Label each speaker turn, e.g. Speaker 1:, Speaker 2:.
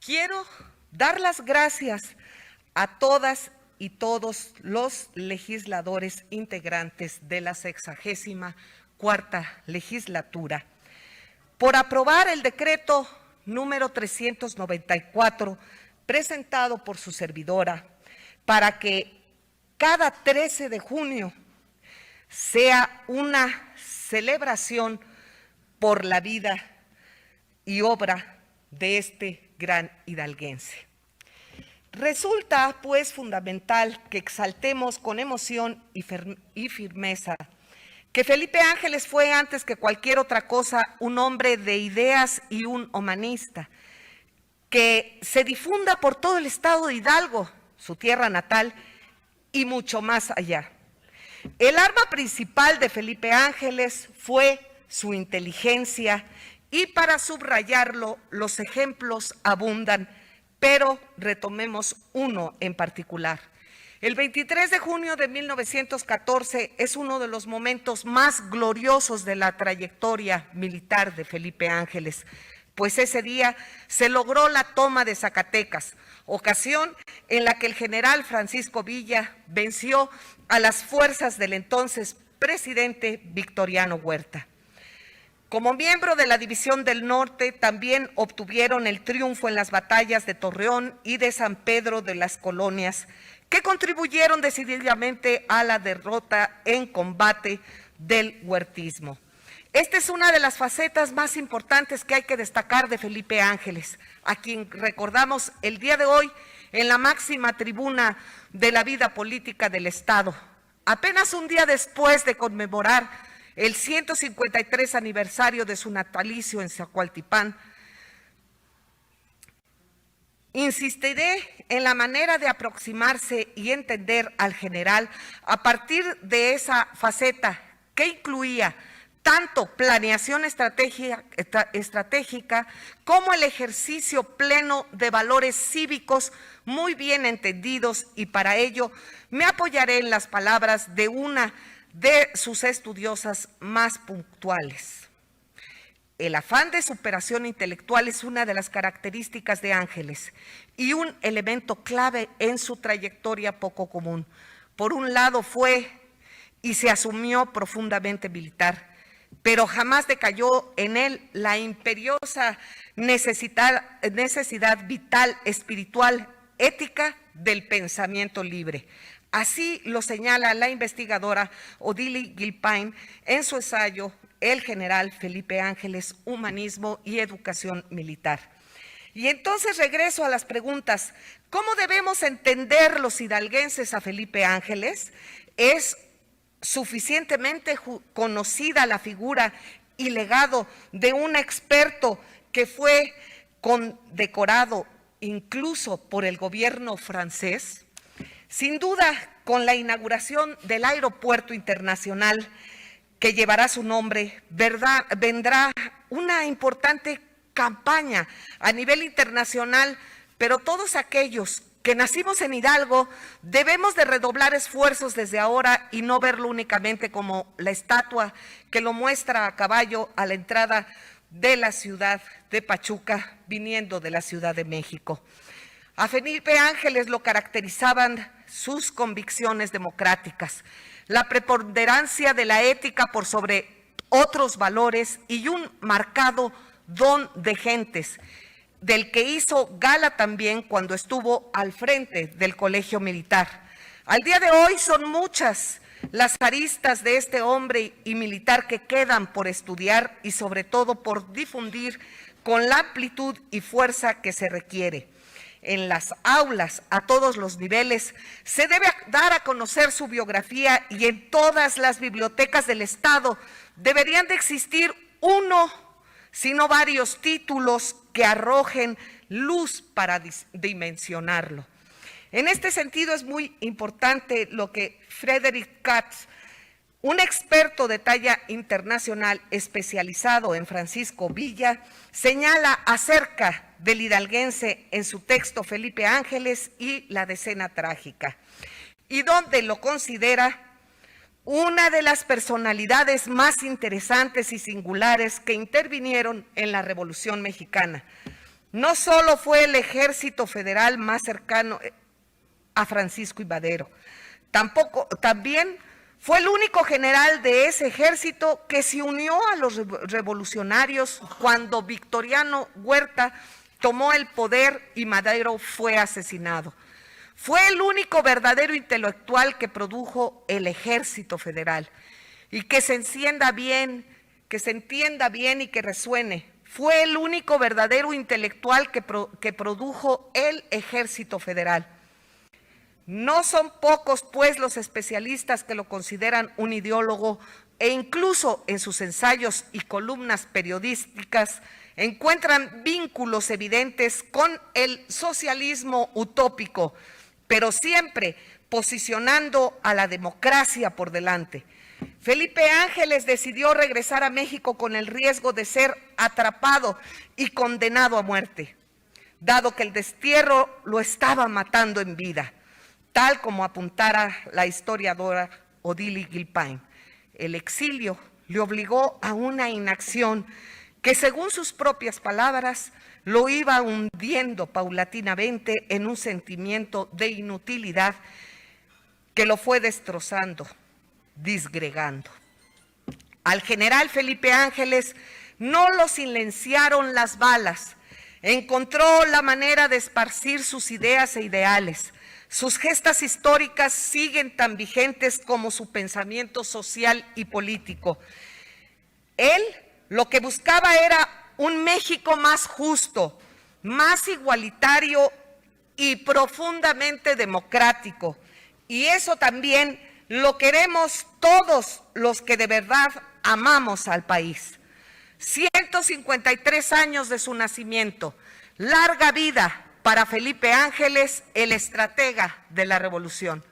Speaker 1: Quiero dar las gracias a todas y todos los legisladores integrantes de la 64ª legislatura por aprobar el decreto número 394 presentado por su servidora para que cada 13 de junio sea una celebración por la vida y obra de este gran hidalguense. Resulta, pues, fundamental que exaltemos con emoción y firmeza que Felipe Ángeles fue, antes que cualquier otra cosa, un hombre de ideas y un humanista, que se difunda por todo el estado de Hidalgo, su tierra natal, y mucho más allá. El arma principal de Felipe Ángeles fue su inteligencia, y para subrayarlo, los ejemplos abundan, pero retomemos uno en particular. El 23 de junio de 1914 es uno de los momentos más gloriosos de la trayectoria militar de Felipe Ángeles, pues ese día se logró la toma de Zacatecas, ocasión en la que el general Francisco Villa venció a las fuerzas del entonces presidente Victoriano Huerta. Como miembro de la División del Norte, también obtuvieron el triunfo en las batallas de Torreón y de San Pedro de las Colonias, que contribuyeron decididamente a la derrota en combate del huertismo. Esta es una de las facetas más importantes que hay que destacar de Felipe Ángeles, a quien recordamos el día de hoy en la máxima tribuna de la vida política del Estado, apenas un día después de conmemorar el 153 aniversario de su natalicio en Zacualtipán. Insistiré en la manera de aproximarse y entender al general a partir de esa faceta que incluía tanto planeación estratégica como el ejercicio pleno de valores cívicos muy bien entendidos, y para ello me apoyaré en las palabras de una de sus estudiosas más puntuales. El afán de superación intelectual es una de las características de Ángeles y un elemento clave en su trayectoria poco común. Por un lado fue y se asumió profundamente militar, pero jamás decayó en él la imperiosa necesidad vital, espiritual, ética del pensamiento libre. Así lo señala la investigadora Odile Gilpin en su ensayo El general Felipe Ángeles, humanismo y educación militar. Y entonces regreso a las preguntas. ¿Cómo debemos entender los hidalguenses a Felipe Ángeles? ¿Es suficientemente conocida la figura y legado de un experto que fue condecorado incluso por el gobierno francés? Sin duda, con la inauguración del aeropuerto internacional que llevará su nombre, vendrá una importante campaña a nivel internacional, pero todos aquellos que nacimos en Hidalgo debemos de redoblar esfuerzos desde ahora y no verlo únicamente como la estatua que lo muestra a caballo a la entrada de la ciudad de Pachuca, viniendo de la Ciudad de México. A Felipe Ángeles lo caracterizaban sus convicciones democráticas, la preponderancia de la ética por sobre otros valores y un marcado don de gentes, del que hizo gala también cuando estuvo al frente del Colegio Militar. Al día de hoy son muchas las aristas de este hombre y militar que quedan por estudiar y sobre todo por difundir con la amplitud y fuerza que se requiere. En las aulas, a todos los niveles, se debe dar a conocer su biografía, y en todas las bibliotecas del Estado deberían de existir uno, sino varios títulos que arrojen luz para dimensionarlo. En este sentido es muy importante lo que Frederick Katz, un experto de talla internacional especializado en Francisco Villa, señala acerca del hidalguense en su texto Felipe Ángeles y la decena trágica, y donde lo considera una de las personalidades más interesantes y singulares que intervinieron en la Revolución Mexicana, No solo fue el ejército federal más cercano a Francisco I. Madero, también fue el único general de ese ejército que se unió a los revolucionarios cuando Victoriano Huerta tomó el poder y Madero fue asesinado. Fue el único verdadero intelectual que produjo el Ejército Federal. Y que se entienda bien y que resuene. Fue el único verdadero intelectual que produjo el Ejército Federal. No son pocos, pues, los especialistas que lo consideran un ideólogo e incluso en sus ensayos y columnas periodísticas encuentran vínculos evidentes con el socialismo utópico, pero siempre posicionando a la democracia por delante. Felipe Ángeles decidió regresar a México con el riesgo de ser atrapado y condenado a muerte, dado que el destierro lo estaba matando en vida, tal como apuntara la historiadora Odile Gilpin. El exilio le obligó a una inacción que, según sus propias palabras, lo iba hundiendo paulatinamente en un sentimiento de inutilidad que lo fue destrozando, disgregando. Al general Felipe Ángeles no lo silenciaron las balas, encontró la manera de esparcir sus ideas e ideales. Sus gestas históricas siguen tan vigentes como su pensamiento social y político. Él lo que buscaba era un México más justo, más igualitario y profundamente democrático. Y eso también lo queremos todos los que de verdad amamos al país. 153 años de su nacimiento. Larga vida para Felipe Ángeles, el estratega de la revolución.